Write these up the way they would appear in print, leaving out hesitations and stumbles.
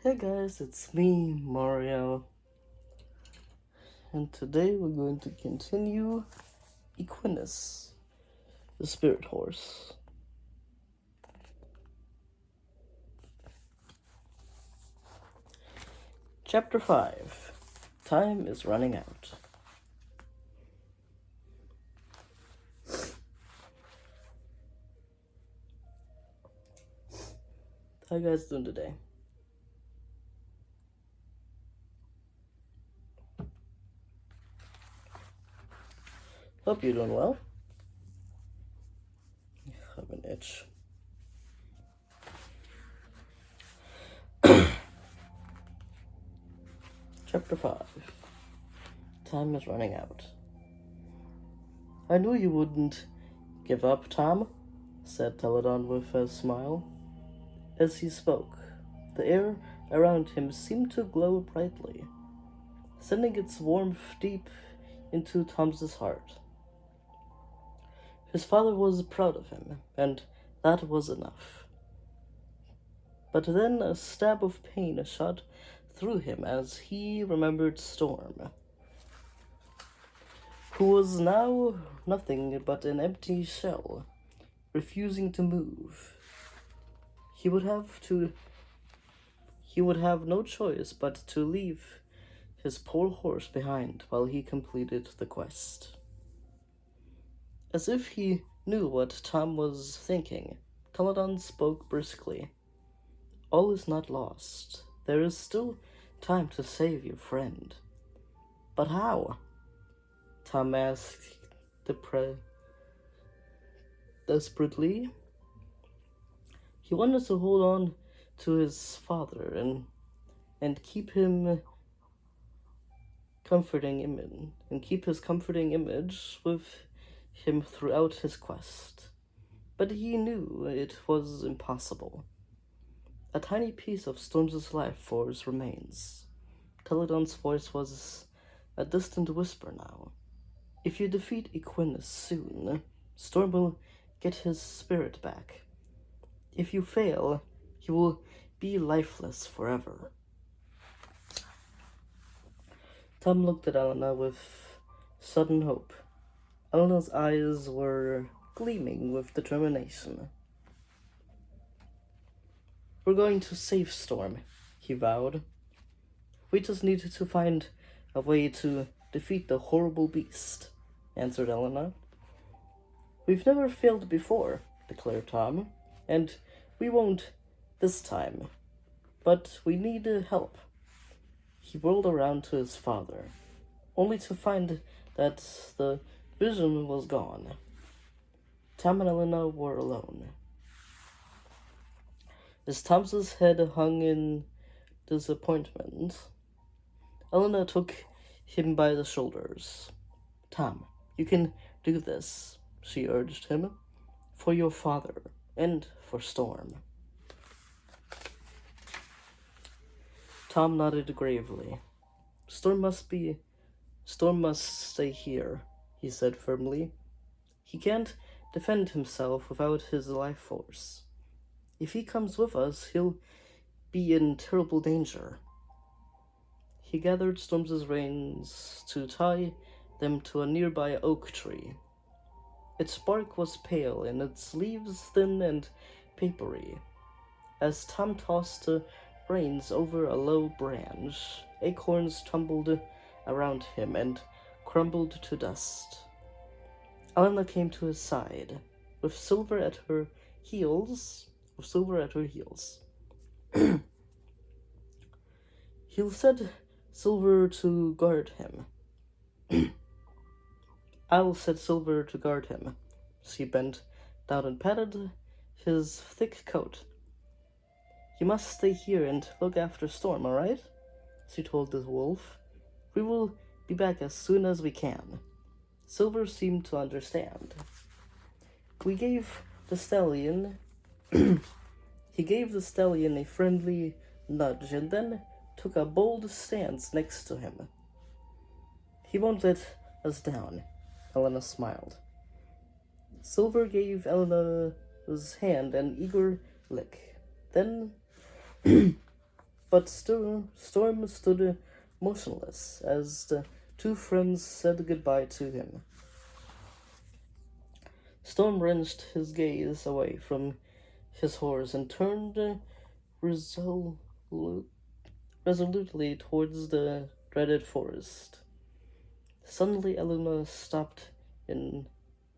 Hey guys, it's me, Mario, and today we're going to continue Equinus, the spirit horse. Chapter 5. Time is running out. How you guys doing today? Hope you're doing well. I have an itch. Chapter 5. Time is running out. I knew you wouldn't give up, Tom, said Teledon with a smile. As he spoke, the air around him seemed to glow brightly, sending its warmth deep into Tom's heart. His father was proud of him, and that was enough. But then a stab of pain shot through him as he remembered Storm, who was now nothing but an empty shell, refusing to move. He would have no choice but to leave his poor horse behind while he completed the quest. As if he knew what Tom was thinking, Teledon spoke briskly. All is not lost. There is still time to save your friend. But how? Tom asked desperately. He wanted to hold on to his father and keep him keep his comforting image with him throughout his quest. But he knew it was impossible. A tiny piece of Storm's life force remains. Teledon's voice was a distant whisper now. If you defeat Equinus soon, Storm will get his spirit back. If you fail, he will be lifeless forever. Tom looked at Elena with sudden hope. Elena's eyes were gleaming with determination. We're going to save Storm, he vowed. We just need to find a way to defeat the horrible beast, answered Elena. We've never failed before, declared Tom, and we won't this time. But we need help. He whirled around to his father, only to find that the vision was gone. Tom and Elena were alone. As Tom's head hung in disappointment, Elena took him by the shoulders. Tom, you can do this, she urged him, for your father and for Storm. Tom nodded gravely. Storm must stay here, he said firmly. He can't defend himself without his life force. If he comes with us, he'll be in terrible danger. He gathered Storm's reins to tie them to a nearby oak tree. Its bark was pale and its leaves thin and papery. As Tom tossed the reins over a low branch, acorns tumbled around him and crumbled to dust. Elena came to his side, with Silver at her heels. He said Silver to guard him. I'll set Silver to guard him. She bent down and patted his thick coat. You must stay here and look after Storm, all right? She told the wolf. We will be back as soon as we can. Silver seemed to understand. He gave the stallion a friendly nudge and then took a bold stance next to him. He won't let us down, Elena smiled. Silver gave Elena's hand an eager lick. Then But still, Storm stood motionless as the two friends said goodbye to him. Storm wrenched his gaze away from his horse and turned resolu- resolutely towards the dreaded forest. Suddenly, Elena stopped in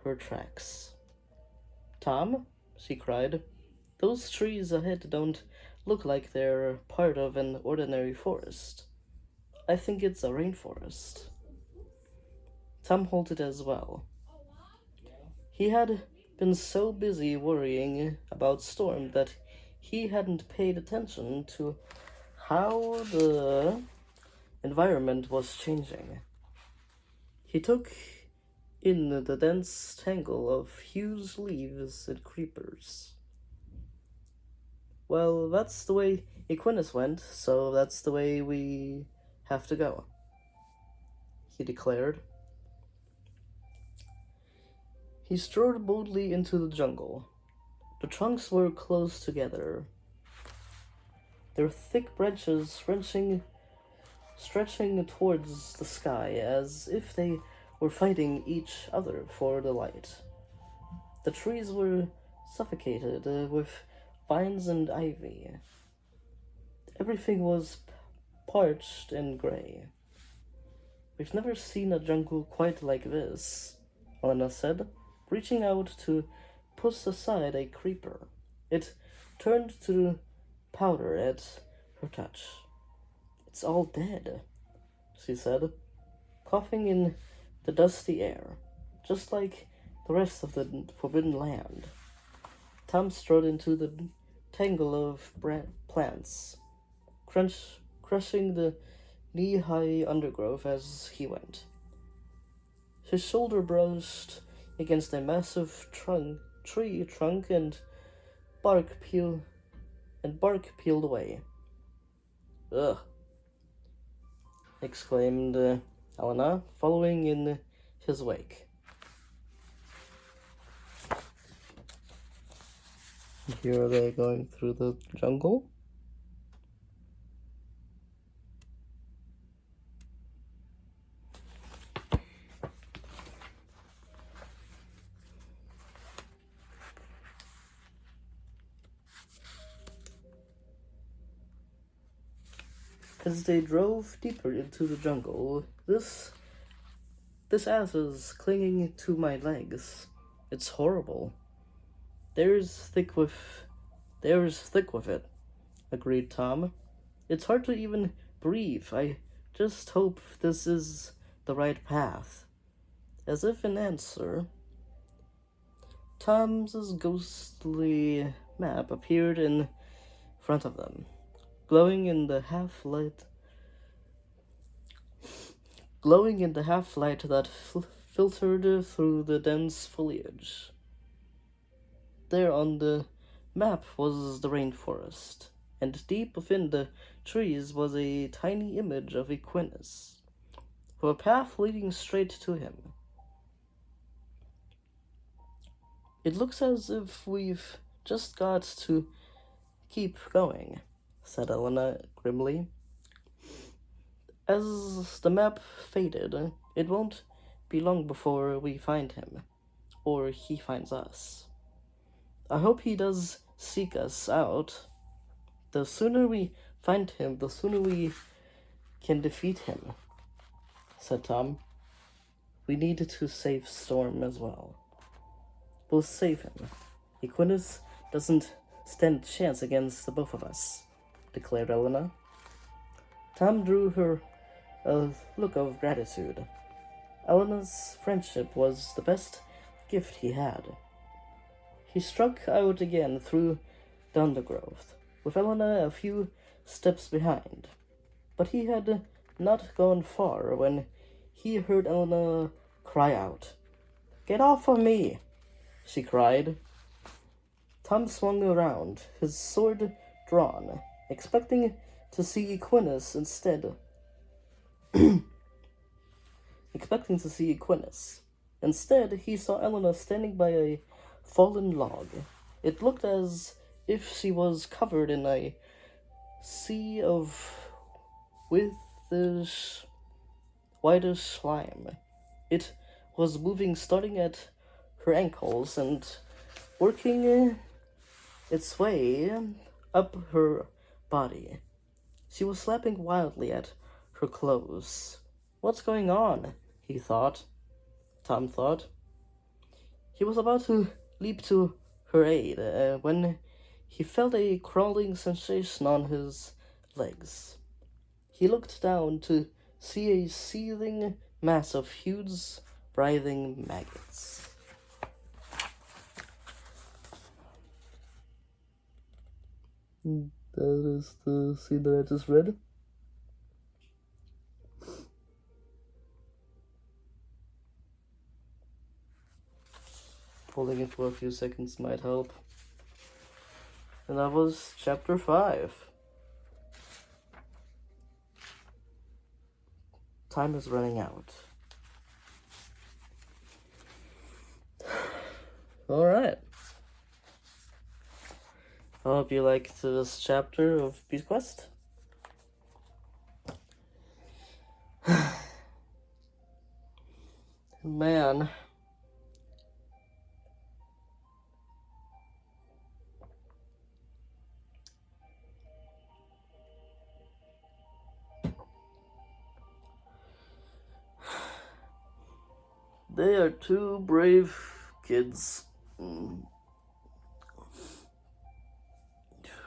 her tracks. "Tom," she cried, "those trees ahead don't look like they're part of an ordinary forest. I think it's a rainforest." Tom halted as well. He had been so busy worrying about Storm that he hadn't paid attention to how the environment was changing. He took in the dense tangle of huge leaves and creepers. "Well, that's the way Equinus went, so that's the way we have to go," he declared. He strode boldly into the jungle. The trunks were close together, their thick branches stretching towards the sky as if they were fighting each other for the light. The trees were suffocated with vines and ivy. Everything was parched and gray. "We've never seen a jungle quite like this," Elena said, reaching out to push aside a creeper. It turned to powder at her touch. "It's all dead," she said, coughing in the dusty air, "just like the rest of the Forbidden Land." Tom strode into the tangle of plants, crushing the knee-high undergrowth as he went. His shoulder brushed against a massive tree trunk and bark peeled away. "Ugh!" exclaimed Elena, following in his wake. Here they going through the jungle. As they drove deeper into the jungle, this ass is clinging to my legs. It's horrible. There's thick with it," agreed Tom. "It's hard to even breathe. I just hope this is the right path." As if in answer, Tom's ghostly map appeared in front of them, glowing in the half-light that filtered through the dense foliage. There on the map was the rainforest, and deep within the trees was a tiny image of Equinus, with a path leading straight to him. "It looks as if we've just got to keep going," said Elena grimly. "As the map faded, it won't be long before we find him, or he finds us. I hope he does seek us out. The sooner we find him, the sooner we can defeat him," said Tom. "We need to save Storm as well." "We'll save him. Equinus doesn't stand a chance against the both of us," declared Elena. Tom drew her a look of gratitude. Elena's friendship was the best gift he had. He struck out again through the undergrowth, with Elena a few steps behind. But he had not gone far when he heard Elena cry out. "Get off of me!" she cried. Tom swung around, his sword drawn, expecting to see Equinus. Instead, he saw Elena standing by a fallen log. It looked as if she was covered in a sea of with this whitish slime. It was moving starting at her ankles and working its way up her body. She was slapping wildly at her clothes. What's going on? Tom thought. He was about to leap to her aid when he felt a crawling sensation on his legs. He looked down to see a seething mass of huge, writhing maggots. That is the scene that I just read. Holding it for a few seconds might help. And that was chapter 5. Time is running out. Alright. I hope you liked this chapter of Beast Quest. Man. They are two brave kids.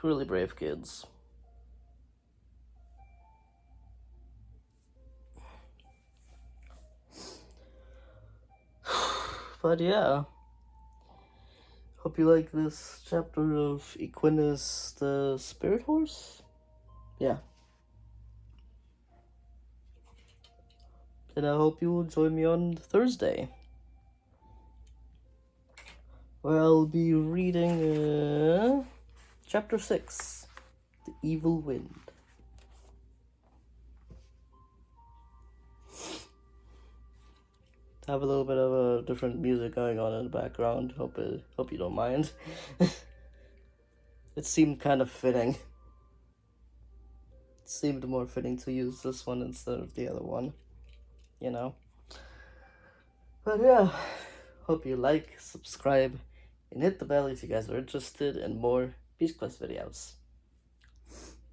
Really brave kids. But yeah. Hope you like this chapter of Equinus the Spirit Horse. Yeah. And I hope you will join me on Thursday, where I'll be reading chapter 6, The Evil Wind. I have a little bit of a different music going on in the background. Hope you don't mind. It seemed kind of fitting. It seemed more fitting to use this one instead of the other one. You know. But yeah, hope you like, subscribe, and hit the bell if you guys are interested in more Beast Quest videos.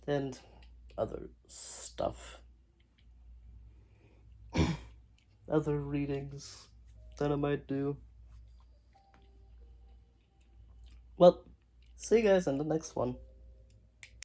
And other stuff. Other readings that I might do. Well, see you guys in the next one.